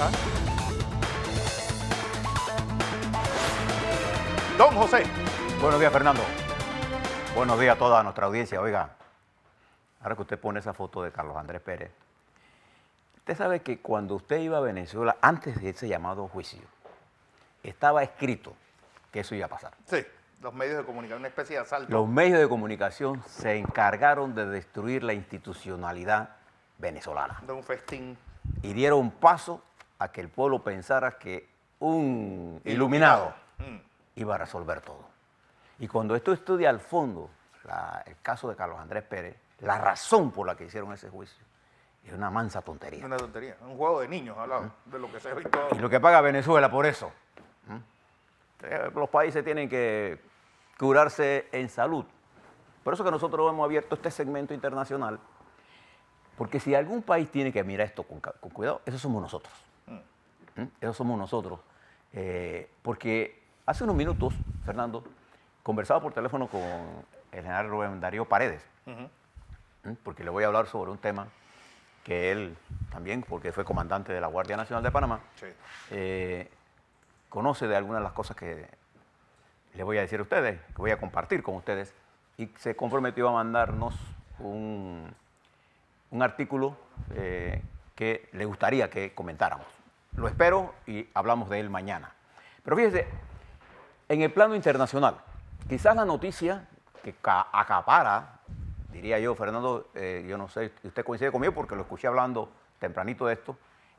¿Ah? Don José. Buenos días, Fernando. Buenos días a toda nuestra audiencia. Oiga, ahora que usted pone esa foto de Carlos Andrés Pérez, usted sabe que cuando usted iba a Venezuela, antes de ese llamado juicio, estaba escrito que eso iba a pasar. Sí, los medios de comunicación, una especie de asalto. Los medios de comunicación se encargaron de destruir la institucionalidad venezolana De un festín. y dieron paso a que el pueblo pensara que un iluminado iba a resolver todo. Y cuando esto estudia al fondo el caso de Carlos Andrés Pérez, la razón por la que hicieron ese juicio, es una mansa tontería. Una tontería. Un juego de niños, hablado de lo que se ve y todo. Y lo que paga Venezuela por eso. Los países tienen que curarse en salud. Por eso que nosotros hemos abierto este segmento internacional, porque si algún país tiene que mirar esto con cuidado, esos somos nosotros. Esos somos nosotros. Porque hace unos minutos, Fernando, conversaba por teléfono con el general Rubén Darío Paredes, porque le voy a hablar sobre un tema que él también, porque fue comandante de la Guardia Nacional de Panamá, Sí. conoce de algunas de las cosas que le voy a decir a ustedes, que voy a compartir con ustedes, y se comprometió a mandarnos un artículo que le gustaría que comentáramos. Lo espero y hablamos de él mañana. Pero fíjese, en el plano internacional, quizás la noticia que acapara, diría yo, Fernando, yo no sé si usted coincide conmigo porque lo escuché hablando tempranito de esto,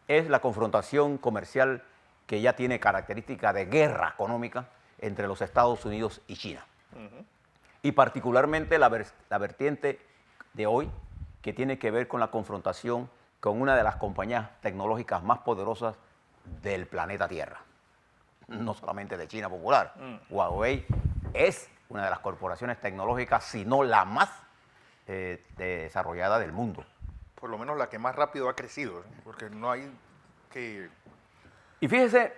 es la confrontación comercial que ya tiene característica de guerra económica entre los Estados Unidos y China. Y particularmente la vertiente de hoy que tiene que ver con la confrontación con una de las compañías tecnológicas más poderosas del planeta Tierra. No solamente de China popular. Huawei es una de las corporaciones tecnológicas, si no la más desarrollada del mundo. Por lo menos la que más rápido ha crecido, ¿eh? Porque no hay que... Y fíjese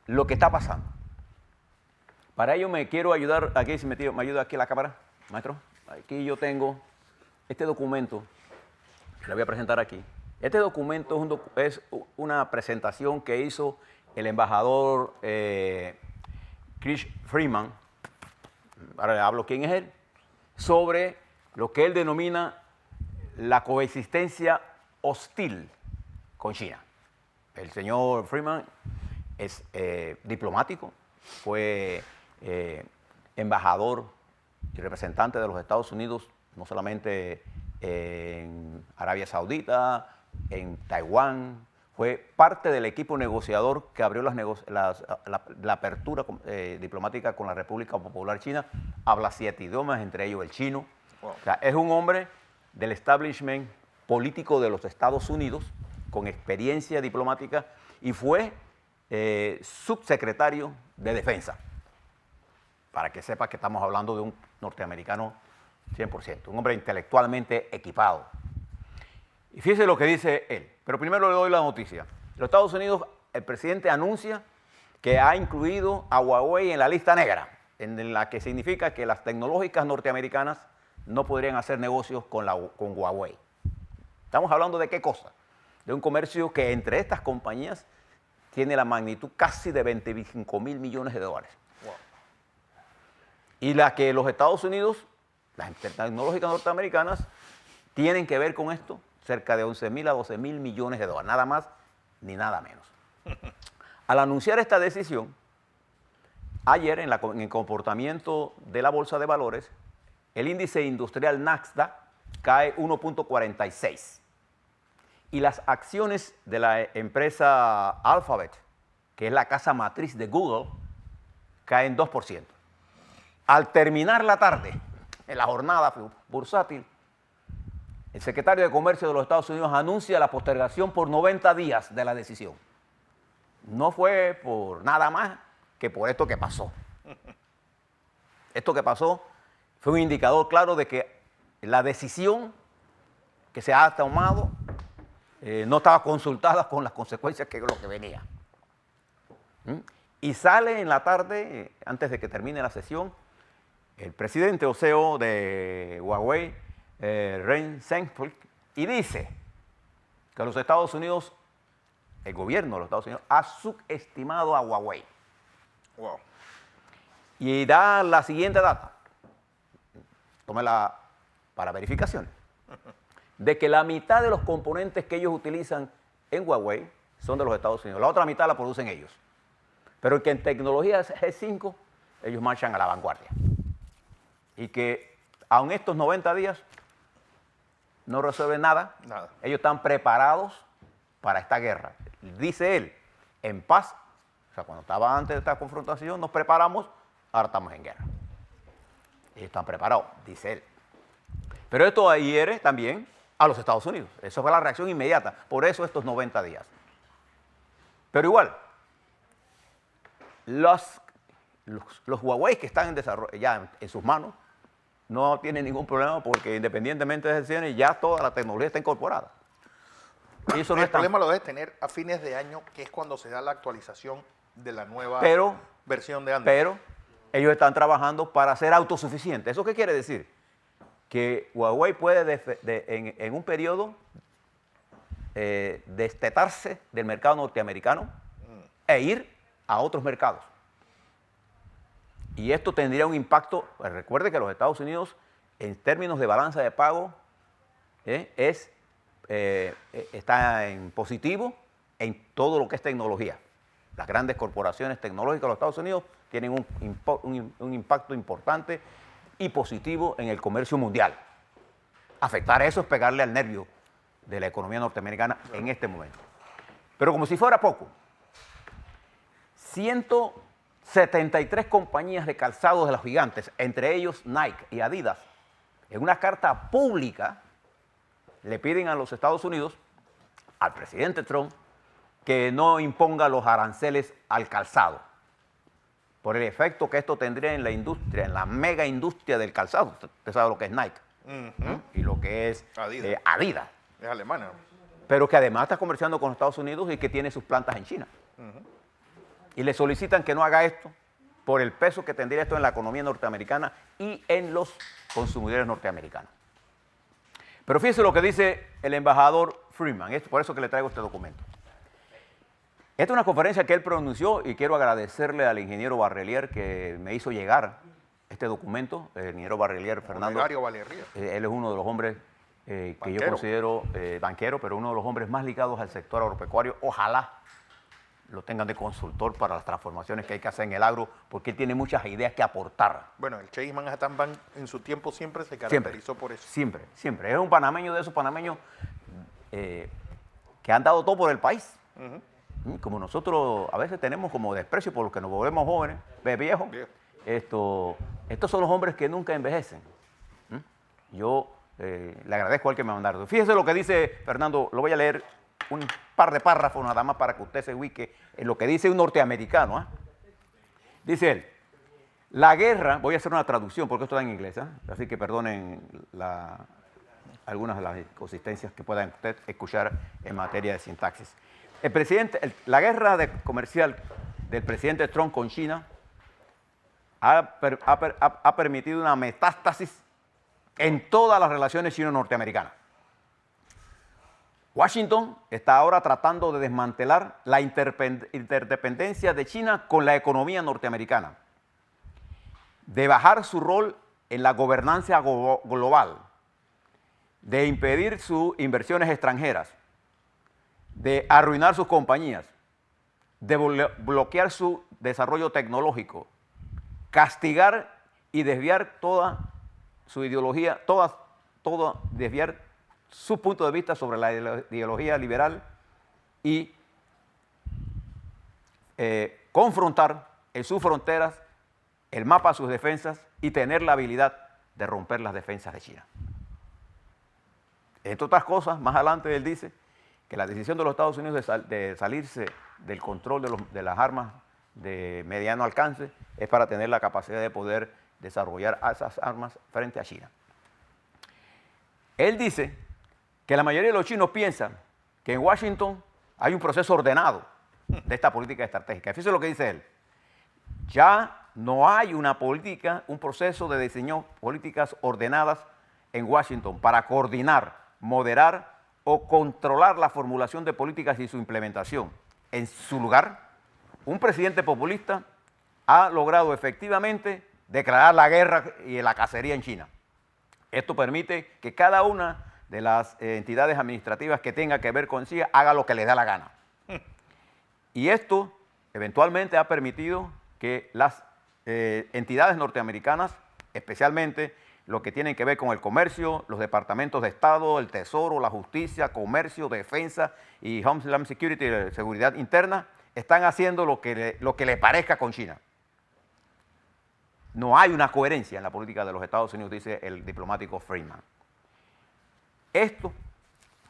lo que está pasando. Para ello me quiero ayudar, aquí si me ayuda aquí la cámara, maestro. Aquí yo tengo este documento, que le voy a presentar aquí. Este documento es una presentación que hizo el embajador Chris Freeman, ahora le hablo quién es él, sobre lo que él denomina la coexistencia hostil con China. El señor Freeman es diplomático, fue embajador y representante de los Estados Unidos, no solamente en Arabia Saudita, en Taiwán, fue parte del equipo negociador que abrió la apertura diplomática con la República Popular China, habla 7 idiomas, entre ellos el chino. Wow. O sea, es un hombre del establishment político de los Estados Unidos, con experiencia diplomática, y fue subsecretario de Defensa. Para que sepa que estamos hablando de un norteamericano 100%, un hombre intelectualmente equipado. Y fíjese lo que dice él. Pero primero le doy la noticia. En los Estados Unidos, el presidente anuncia que ha incluido a Huawei en la lista negra, en la que significa que las tecnológicas norteamericanas no podrían hacer negocios con Huawei. Estamos hablando de qué cosa? De un comercio que entre estas compañías tiene la magnitud casi de 25 mil millones de dólares. Wow. Y la que los Estados Unidos, las tecnológicas norteamericanas, tienen que ver con esto, cerca de 11 mil a 12 mil millones de dólares, nada más ni nada menos. Al anunciar esta decisión, ayer en el comportamiento de la Bolsa de Valores, el índice industrial Nasdaq cae 1.46 y las acciones de la empresa Alphabet, que es la casa matriz de Google, caen 2%. Al terminar la tarde, en la jornada bursátil, el secretario de Comercio de los Estados Unidos anuncia la postergación por 90 días de la decisión. No fue por nada más que por esto que pasó. Esto que pasó fue un indicador claro de que la decisión que se ha tomado no estaba consultada con las consecuencias que es lo que venía. Y sale en la tarde, antes de que termine la sesión, el presidente o CEO de Huawei, Ren Zhengfeld, y dice que los Estados Unidos el gobierno de los Estados Unidos ha subestimado a Huawei. Wow. Y da la siguiente data, tómela para verificación, de que la mitad de los componentes que ellos utilizan en Huawei son de los Estados Unidos. La otra mitad la producen ellos. Pero que en tecnología G5 ellos marchan a la vanguardia. Y que aun estos 90 días no resuelven nada. Nada. Ellos están preparados para esta guerra. Dice él, en paz, o sea, cuando estaba antes de esta confrontación, nos preparamos, ahora estamos en guerra. Ellos están preparados, dice él. Pero esto hiere también a los Estados Unidos. Eso fue la reacción inmediata. Por eso estos 90 días. Pero igual, los Huawei que están en desarrollo, ya en sus manos, no tienen ningún problema porque independientemente de decisiones, ya toda la tecnología está incorporada. Y eso no El es tan- problema lo debes tener a fines de año, que es cuando se da la actualización de la nueva versión de Android. Pero ellos están trabajando para ser autosuficientes. ¿Eso qué quiere decir? Que Huawei puede en un periodo destetarse del mercado norteamericano e ir a otros mercados. Y esto tendría un impacto, pues recuerde que los Estados Unidos, en términos de balanza de pago, está en positivo en todo lo que es tecnología. Las grandes corporaciones tecnológicas de los Estados Unidos tienen un impacto importante y positivo en el comercio mundial. Afectar eso es pegarle al nervio de la economía norteamericana en este momento. Pero como si fuera poco, 173 compañías de calzados de los gigantes, entre ellos Nike y Adidas, en una carta pública le piden a los Estados Unidos, al presidente Trump, que no imponga los aranceles al calzado, por el efecto que esto tendría en la industria, en la mega industria del calzado. Usted sabe lo que es Nike y lo que es Adidas. Es alemana. Pero que además está comerciando con los Estados Unidos y que tiene sus plantas en China. Y le solicitan que no haga esto por el peso que tendría esto en la economía norteamericana y en los consumidores norteamericanos. Pero fíjese lo que dice el embajador Freeman, es por eso que le traigo este documento. Esta es una conferencia que él pronunció y quiero agradecerle al ingeniero Barrelier que me hizo llegar este documento. El ingeniero Barrelier, Fernando. Olegario Valeria. Él es uno de los hombres que yo Banquero. considero banquero, pero uno de los hombres más ligados al sector agropecuario. Ojalá lo tengan de consultor para las transformaciones que hay que hacer en el agro, porque él tiene muchas ideas que aportar. Bueno, el Chase Manhattan Bank en su tiempo siempre se caracterizó por eso. Siempre, siempre. Es un panameño de esos panameños que han dado todo por el país. Como nosotros a veces tenemos como desprecio por los que nos volvemos jóvenes, viejos, estos son los hombres que nunca envejecen. Yo le agradezco al que me mandaron. Fíjese lo que dice Fernando, lo voy a leer un par de párrafos nada más para que usted se ubique en lo que dice un norteamericano. Dice él, la guerra, voy a hacer una traducción porque esto está en inglés, así que perdonen algunas de las inconsistencias que puedan usted escuchar en materia de sintaxis. La guerra comercial del presidente Trump con China ha permitido una metástasis en todas las relaciones chino-norteamericanas. Washington está ahora tratando de desmantelar la interdependencia de China con la economía norteamericana, de bajar su rol en la gobernanza global, de impedir sus inversiones extranjeras, de arruinar sus compañías, de bloquear su desarrollo tecnológico, castigar y desviar toda su ideología, desviar su punto de vista sobre la ideología liberal y confrontar en sus fronteras el mapa de sus defensas y tener la habilidad de romper las defensas de China. Entre otras cosas, más adelante él dice que la decisión de los Estados Unidos de salirse del control de las armas de mediano alcance es para tener la capacidad de poder desarrollar esas armas frente a China. Él dice que la mayoría de los chinos piensan que en Washington hay un proceso ordenado de esta política estratégica. Fíjese lo que dice él. Ya no hay una política, un proceso de diseño políticas ordenadas en Washington para coordinar, moderar o controlar la formulación de políticas y su implementación. En su lugar, un presidente populista ha logrado efectivamente declarar la guerra y la cacería en China. Esto permite que cada una de las entidades administrativas que tenga que ver con China haga lo que le da la gana. Y esto eventualmente ha permitido que las entidades norteamericanas, especialmente lo que tienen que ver con el comercio, los departamentos de Estado, el Tesoro, la Justicia, Comercio, Defensa y Homeland Security, Seguridad Interna, están haciendo lo que le parezca con China. No hay una coherencia en la política de los Estados Unidos, dice el diplomático Friedman. Esto,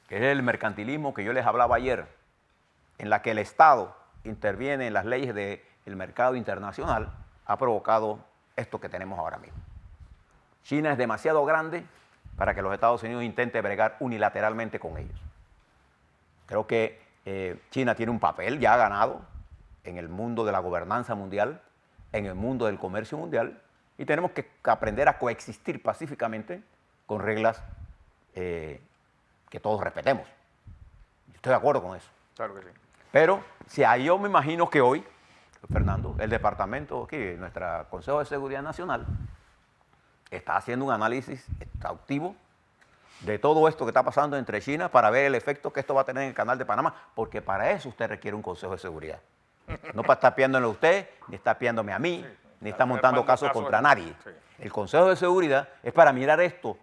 que es el mercantilismo que yo les hablaba ayer, en la que el Estado interviene en las leyes del mercado internacional, ha provocado esto que tenemos ahora mismo. China es demasiado grande para que los Estados Unidos intenten bregar unilateralmente con ellos. Creo que China tiene un papel ya ganado en el mundo de la gobernanza mundial, en el mundo del comercio mundial, y tenemos que aprender a coexistir pacíficamente con reglas que todos respetemos. Estoy de acuerdo con eso. Claro que sí. Pero yo me imagino que hoy, Fernando, el departamento, aquí, nuestro Consejo de Seguridad Nacional, está haciendo un análisis exhaustivo de todo esto que está pasando entre China para ver el efecto que esto va a tener en el Canal de Panamá, porque para eso usted requiere un Consejo de Seguridad. No para estar pidiéndole a usted, ni estar pidiéndome a mí, ni está montando casos contra nadie. Sí. El Consejo de Seguridad es para mirar esto,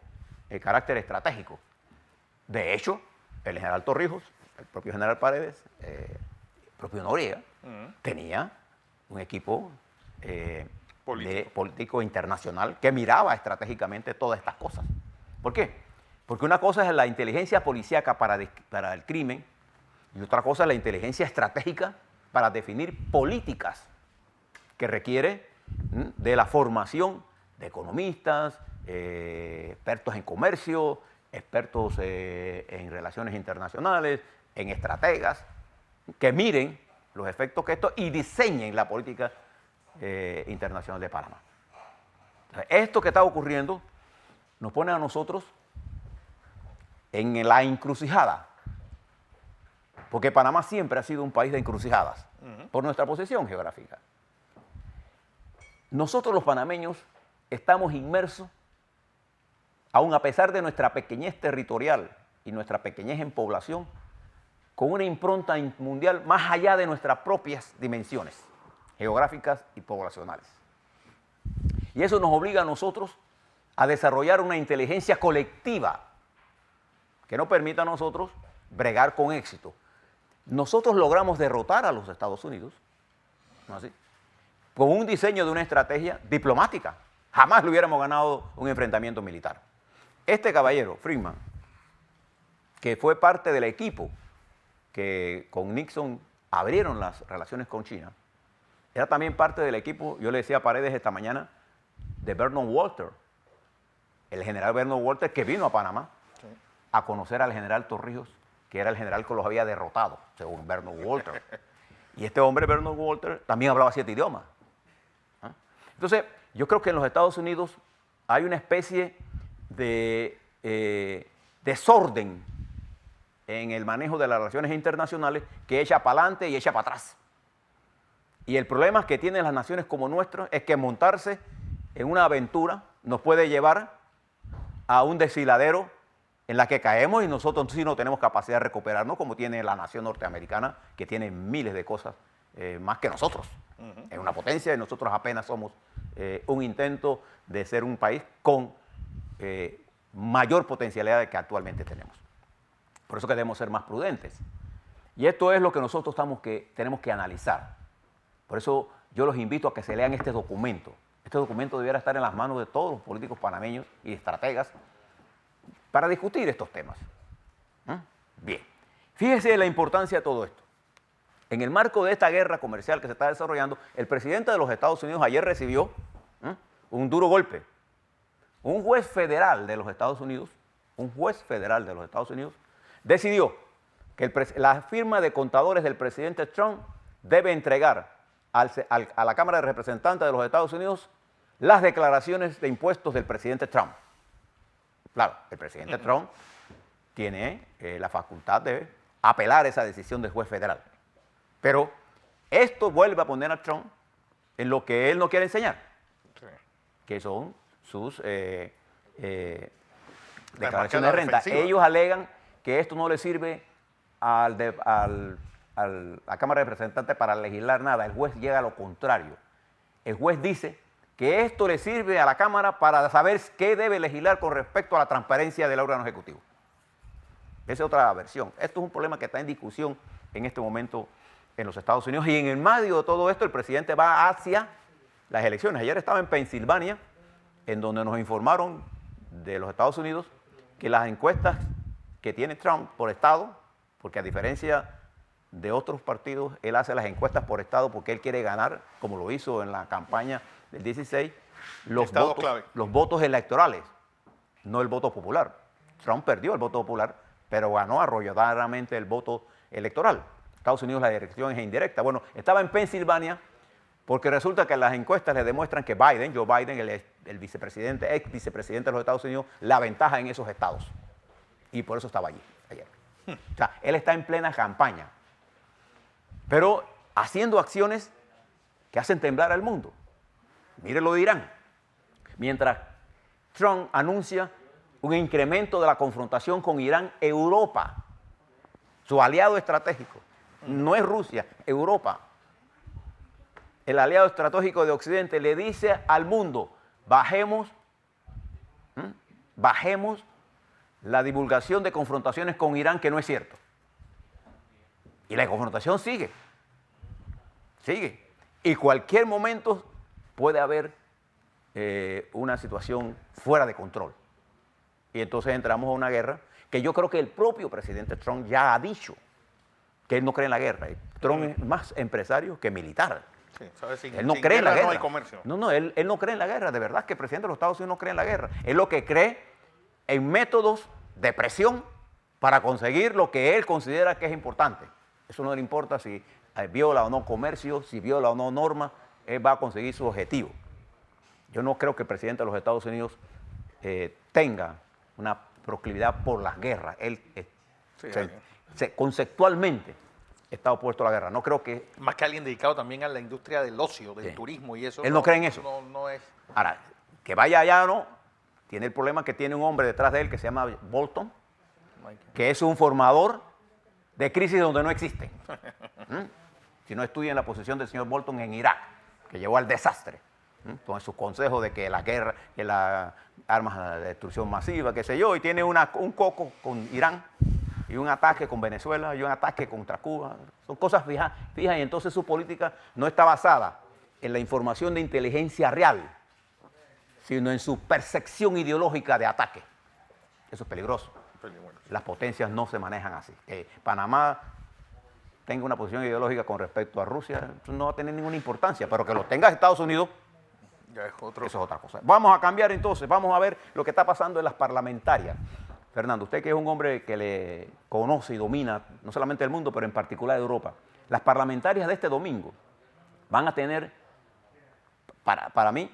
el carácter estratégico. De hecho, el general Torrijos, el propio general Paredes, el propio Noriega, tenía un equipo político internacional que miraba estratégicamente todas estas cosas. ¿Por qué? Porque una cosa es la inteligencia policíaca para el crimen y otra cosa es la inteligencia estratégica para definir políticas que requiere de la formación de economistas, expertos en comercio, expertos en relaciones internacionales, en estrategas, que miren los efectos que esto y diseñen la política internacional de Panamá. Entonces, esto que está ocurriendo nos pone a nosotros en la encrucijada, porque Panamá siempre ha sido un país de encrucijadas por nuestra posición geográfica. Nosotros los panameños estamos inmersos, aun a pesar de nuestra pequeñez territorial y nuestra pequeñez en población, con una impronta mundial más allá de nuestras propias dimensiones geográficas y poblacionales. Y eso nos obliga a nosotros a desarrollar una inteligencia colectiva que nos permita a nosotros bregar con éxito. Nosotros logramos derrotar a los Estados Unidos, ¿no así?, con un diseño de una estrategia diplomática. Jamás le hubiéramos ganado un enfrentamiento militar. Este caballero, Friedman, que fue parte del equipo que con Nixon abrieron las relaciones con China, era también parte del equipo, yo le decía a Paredes esta mañana, de Bernard Walter, el general Bernard Walter que vino a Panamá a conocer al general Torrijos, que era el general que los había derrotado, según Bernard Walter. Y este hombre, Bernard Walter, también hablaba 7 idiomas. Entonces, yo creo que en los Estados Unidos hay una especie de desorden en el manejo de las relaciones internacionales que echa para adelante y echa para atrás. Y el problema que tienen las naciones como nuestra es que montarse en una aventura nos puede llevar a un desfiladero en la que caemos y nosotros sí no tenemos capacidad de recuperarnos como tiene la nación norteamericana, que tiene miles de cosas más que nosotros. Es una potencia y nosotros apenas somos un intento de ser un país con mayor potencialidad de que actualmente tenemos. Por eso que debemos ser más prudentes. Y esto es lo que nosotros tenemos que analizar. Por eso yo los invito a que se lean este documento. Este documento debiera estar en las manos de todos los políticos panameños y estrategas para discutir estos temas. Bien, fíjese la importancia de todo esto. En el marco de esta guerra comercial que se está desarrollando, el presidente de los Estados Unidos ayer recibió un duro golpe. Un juez federal de los Estados Unidos, decidió que la firma de contadores del presidente Trump debe entregar a la Cámara de Representantes de los Estados Unidos las declaraciones de impuestos del presidente Trump. Claro, el presidente Trump tiene la facultad de apelar esa decisión del juez federal. Pero esto vuelve a poner a Trump en lo que él no quiere enseñar, sí, que son sus declaraciones de renta. Ellos alegan que esto no le sirve a la Cámara de Representantes para legislar nada. El juez llega a lo contrario. El juez dice que esto le sirve a la Cámara para saber qué debe legislar con respecto a la transparencia del órgano ejecutivo. Esa es otra versión. Esto es un problema que está en discusión en este momento en los Estados Unidos, y en el medio de todo esto el presidente va hacia las elecciones. Ayer estaba en Pensilvania, en donde nos informaron de los Estados Unidos que las encuestas que tiene Trump por estado, porque a diferencia de otros partidos, él hace las encuestas por estado porque él quiere ganar, como lo hizo en la campaña del 16, los votos electorales, no el voto popular. Trump perdió el voto popular, pero ganó arrolladoramente el voto electoral. Estados Unidos la dirección es indirecta. Bueno, estaba en Pensilvania porque resulta que las encuestas le demuestran que Joe Biden, el vicepresidente, ex vicepresidente de los Estados Unidos, la ventaja en esos estados. Y por eso estaba allí ayer. O sea, él está en plena campaña, pero haciendo acciones que hacen temblar al mundo. Mire lo de Irán. Mientras Trump anuncia un incremento de la confrontación con Irán, Europa, su aliado estratégico, no es Rusia, Europa, el aliado estratégico de Occidente, le dice al mundo, bajemos la divulgación de confrontaciones con Irán, que no es cierto. Y la confrontación sigue. Y cualquier momento puede haber una situación fuera de control. Y entonces entramos a una guerra que yo creo que el propio presidente Trump ya ha dicho que él no cree en la guerra. Trump es más empresario que militar. Sí, ¿sabes? Él no cree en la guerra. No hay comercio. No, él no cree en la guerra. De verdad que el presidente de los Estados Unidos no cree en la guerra. Él lo que cree en métodos de presión para conseguir lo que él considera que es importante. Eso no le importa si viola o no comercio, si viola o no normas, él va a conseguir su objetivo. Yo no creo que el presidente de los Estados Unidos tenga una proclividad por las guerras. Él conceptualmente está opuesto a la guerra. No creo que... Más que alguien dedicado también a la industria del ocio, del turismo y eso. Él no cree en eso. No es... Ahora, que vaya allá o no, tiene el problema que tiene un hombre detrás de él que se llama Bolton, que es un formador de crisis donde no existen. Si no estudian la posición del señor Bolton en Irak, que llevó al desastre, con sus consejos de que la guerra, que las armas de destrucción masiva, qué sé yo, y tiene un coco con Irán, y un ataque con Venezuela, y un ataque contra Cuba. Son cosas fijas, y entonces su política no está basada en la información de inteligencia real, sino en su percepción ideológica de ataque. Eso es peligroso. Las potencias no se manejan así. Panamá tenga una posición ideológica con respecto a Rusia, eso no va a tener ninguna importancia, pero que lo tenga Estados Unidos, ya eso es otra cosa. Vamos a cambiar entonces, vamos a ver lo que está pasando en las parlamentarias. Fernando, usted que es un hombre que le conoce y domina no solamente el mundo, pero en particular Europa. Las parlamentarias de este domingo van a tener, para mí,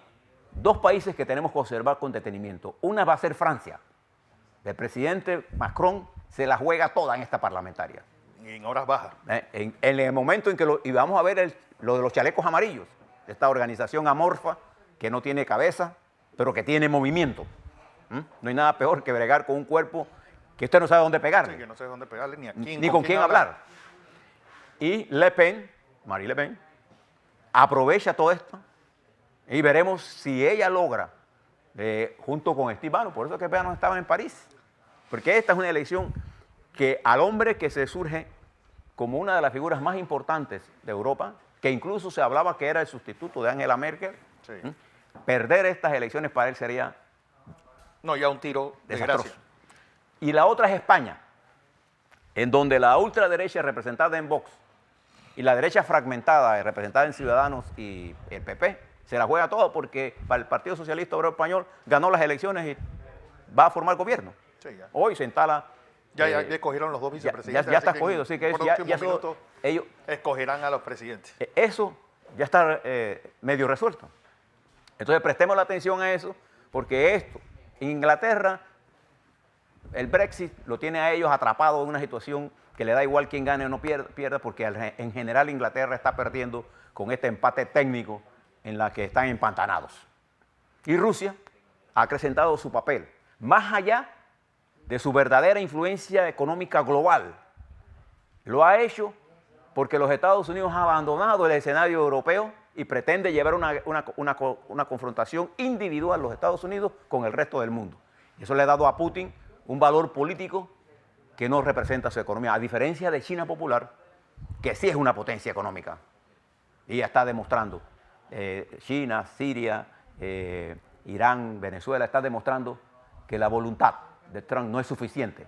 dos países que tenemos que observar con detenimiento. Una va a ser Francia. El presidente Macron se la juega toda en esta parlamentaria. En horas bajas. En el momento en que y vamos a ver lo de los chalecos amarillos, esta organización amorfa que no tiene cabeza, pero que tiene movimiento. No hay nada peor que bregar con un cuerpo que usted no sabe dónde pegarle. Sí, que no sabe dónde pegarle, ni a quién, ni con quién hablar. Y Marie Le Pen, aprovecha todo esto y veremos si ella logra, junto con Steve Bannon, por eso es que Bannon estaba en París, porque esta es una elección que al hombre que se surge como una de las figuras más importantes de Europa, que incluso se hablaba que era el sustituto de Angela Merkel, perder estas elecciones para él sería... No, ya un tiro de gracia. Y la otra es España, en donde la ultraderecha representada en Vox y la derecha fragmentada representada en Ciudadanos y el PP se la juega todo porque el Partido Socialista Obrero Español ganó las elecciones y va a formar gobierno. Sí, ya. Hoy se instala... Ya escogieron los dos vicepresidentes. Ya está escogido, así que ellos escogerán a los presidentes. Eso ya está medio resuelto. Entonces prestemos la atención a eso, porque esto, Inglaterra el Brexit lo tiene a ellos atrapados en una situación que le da igual quién gane o no pierda, porque en general Inglaterra está perdiendo con este empate técnico en la que están empantanados. Y Rusia ha acrecentado su papel, más allá de su verdadera influencia económica global. Lo ha hecho porque los Estados Unidos han abandonado el escenario europeo y pretende llevar una confrontación individual los Estados Unidos con el resto del mundo. Y eso le ha dado a Putin un valor político que no representa su economía, a diferencia de China Popular, que sí es una potencia económica. Y ya está demostrando, China, Siria, Irán, Venezuela, está demostrando que la voluntad de Trump no es suficiente.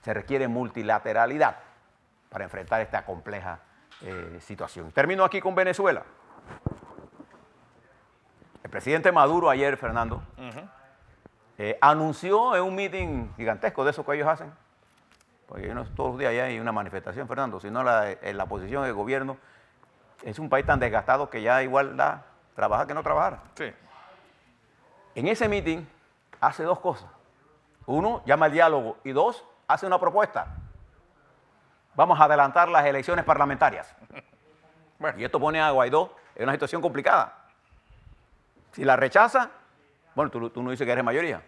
Se requiere multilateralidad para enfrentar esta compleja situación. Termino aquí con Venezuela. El presidente Maduro ayer, Fernando, anunció en un meeting gigantesco de esos que ellos hacen, porque no todos los días ya hay una manifestación, Fernando, sino la posición del gobierno. Es un país tan desgastado que ya igual da trabajar que no trabajar. Sí. En ese meeting hace dos cosas. Uno, llama al diálogo, y dos, hace una propuesta. Vamos a adelantar las elecciones parlamentarias. Bueno, y esto pone a Guaidó en una situación complicada. Si la rechaza, bueno, tú no dices que eres mayoría.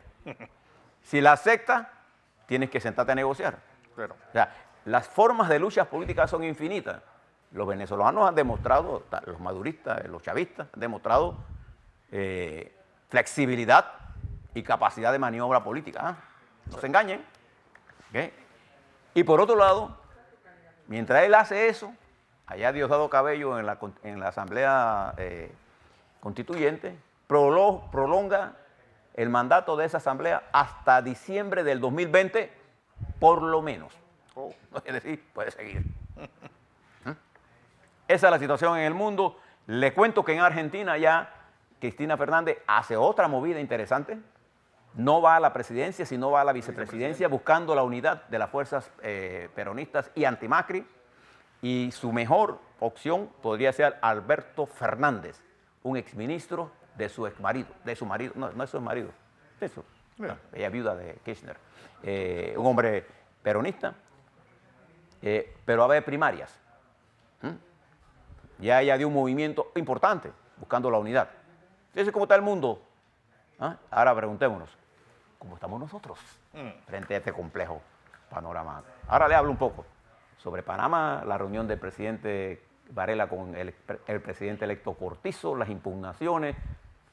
Si la acepta, tienes que sentarte a negociar. Claro. O sea, las formas de luchas políticas son infinitas. Los venezolanos han demostrado, los maduristas, los chavistas, han demostrado flexibilidad y capacidad de maniobra política. No se engañen. ¿Okay? Y por otro lado, mientras él hace eso, allá Diosdado Cabello en la Asamblea Constituyente prolonga el mandato de esa Asamblea hasta diciembre del 2020, por lo menos. Es decir, puede seguir. Esa es la situación en el mundo. Le cuento que en Argentina ya Cristina Fernández hace otra movida interesante. No va a la presidencia, sino va a la vicepresidencia buscando la unidad de las fuerzas peronistas y anti-Macri. Y su mejor opción podría ser Alberto Fernández, un exministro de su exmarido, de su marido, no es su marido, es eso, ella viuda de Kirchner, un hombre peronista, pero va a haber primarias. Ya ella dio un movimiento importante buscando la unidad. Fíjense cómo está el mundo. Ahora preguntémonos, ¿cómo estamos nosotros frente a este complejo panorama? Ahora le hablo un poco sobre Panamá, la reunión del presidente Varela con el presidente electo Cortizo, las impugnaciones,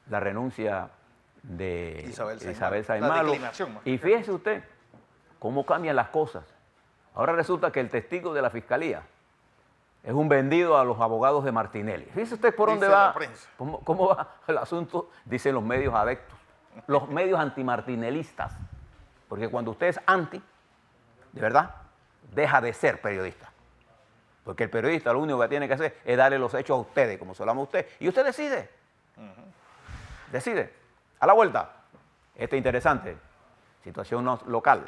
la renuncia de Isabel Saimalo. Y fíjese usted cómo cambian las cosas. Ahora resulta que el testigo de la fiscalía es un vendido a los abogados de Martinelli. Fíjese usted por dónde va, cómo va el asunto, dicen los medios adeptos, los medios antimartinelistas. Porque cuando usted es anti, de verdad, deja de ser periodista. Porque el periodista lo único que tiene que hacer es darle los hechos a ustedes, como se lo llama a usted. Y usted decide. Decide. A la vuelta. Esta interesante situación local.